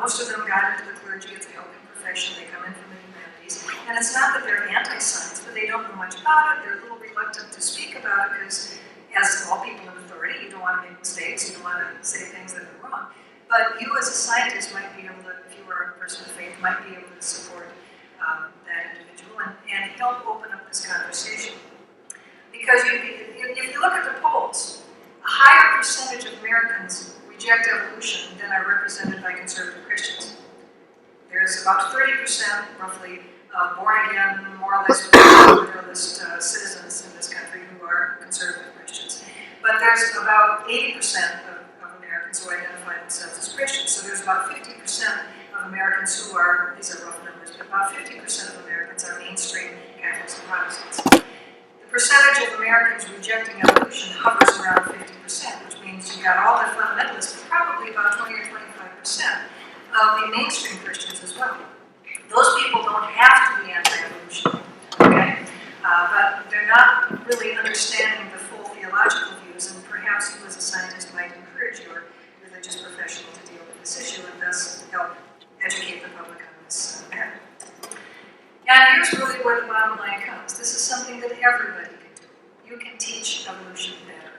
Most of them got into the clergy, it's a helping profession, they come in from the humanities, and it's not that they're anti-science, but they don't know much about it, they're a little reluctant to speak about it because, as all people in authority, you don't want to make mistakes, you don't want to say things that are wrong. But you as a scientist might be able to, if you are a person of faith, might be able to support that individual and help open up this conversation. Because if you look at the polls, a higher percentage of Americans reject evolution than are represented by conservative Christians. There's about 30%, roughly, born-again, more or less literalist citizens in this country who are conservative Christians. But there's about 80% of Americans who identify themselves as Christians. So there's about 50% of Americans who are, these are rough numbers, but about 50% of Americans are mainstream Catholics and Protestants. The percentage of Americans rejecting evolution hovers around 50%, which means you've got all the fundamentalists, probably about 20 or 25% of the mainstream Christians as well. Those people don't have to be anti-evolution, okay? But they're not really understanding the full theological views, and perhaps you as a scientist might encourage your religious professional to deal with this issue and thus help educate the public on this matter. And here's really where the bottom line comes. This is something that everybody can do. You can teach evolution better.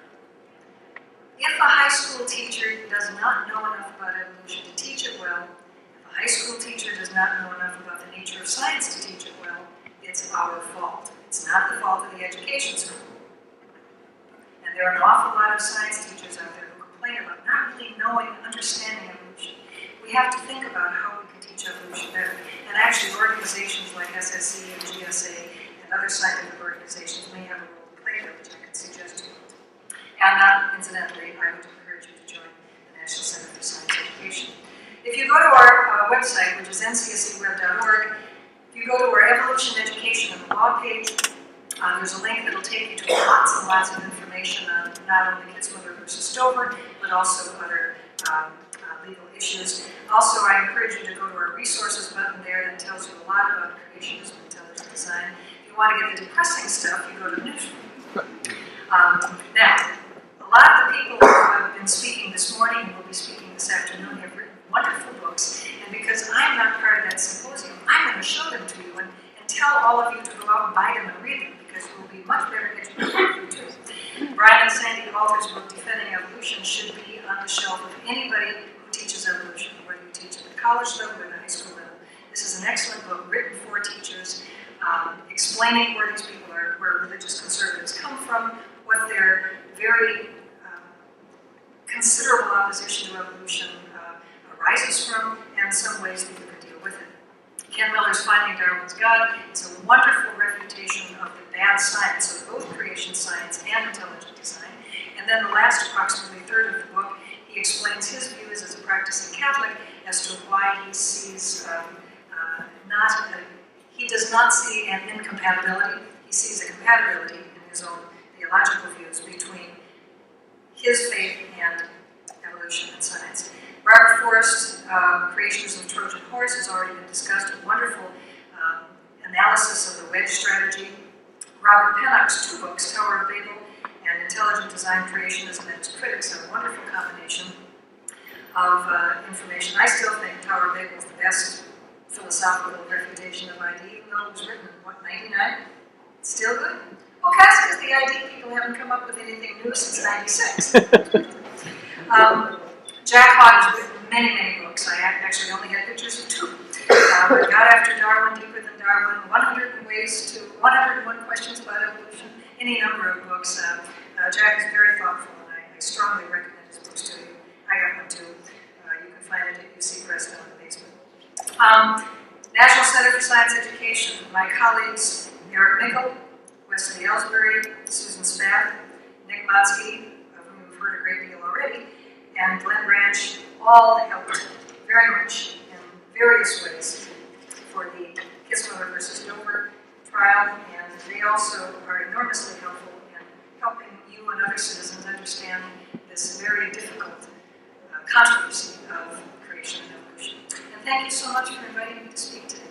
If a high school teacher does not know enough about evolution to teach it well, if a high school teacher does not know enough about the nature of science to teach it well, it's our fault. It's not the fault of the education system. And there are an awful lot of science teachers out there who complain about not really knowing and understanding evolution. We have to think about how we can teach evolution better. And actually, organizations like SSE and GSA and other scientific organizations may have a role to play there, which I could suggest to you. And incidentally, I would encourage you to join the National Center for Science Education. If you go to our website, which is ncseweb.org, if you go to our Evolution Education and the Law page, there's a link that will take you to lots and lots of information on not only Kitzmiller versus Stover, but also other legal issues. Also, I encourage you to go to our resources button there that tells you a lot about creationism and intelligent design. If you want to get the depressing stuff, you go to the newsroom. Now, a lot of the people who have been speaking this morning and will be speaking this afternoon have written wonderful books, and because I'm not part of that symposium, I'm going to show them to you and tell all of you to go out and buy them and read them, because you will be much better educated if you do. Brian and Sandy Halter's book, Defending Evolution, should be on the shelf of anybody who teaches evolution, whether you teach at the college level or the high school level. This is an excellent book written for teachers, explaining where these people are, where religious conservatives come from, what their very considerable opposition to evolution arises from, and some ways that you can deal with it. Ken Miller's Finding Darwin's God is a wonderful refutation of the bad science of both creation science and intelligent design. And then the last approximately third of the book, he explains his views as a practicing Catholic as to why he sees he does not see an incompatibility, he sees a compatibility in his own theological views between his faith and evolution and science. Robert Forrest's Creationism of Trojan Horse has already been discussed, a wonderful analysis of the wedge strategy. Robert Pennock's two books, Tower of Babel and Intelligent Design, Creationism and its Critics, are a wonderful combination of information. I still think Tower of Babel is the best philosophical refutation of ID, even though it was written in, what, 99? It's still good. Well, that's because the ID people haven't come up with anything new since 96. Jack Hogg has written many, many books. I actually only had pictures of two. God After Darwin, Deeper Than Darwin, 101 Questions About Evolution, any number of books. Jack is very thoughtful, and I strongly recommend his books to you. I got one too. You can find it at UC Press down in the basement. National Center for Science Education, my colleagues Eric Mickle, Wesley Ellsbury, Susan Spath, Nick Motzke, of whom we've heard a great deal already, and Glenn Branch, all helped very much in various ways for the Kitzmiller versus Dover trial, and they also are enormously helpful in helping you and other citizens understand this very difficult controversy of creation and evolution. And thank you so much for inviting me to speak today.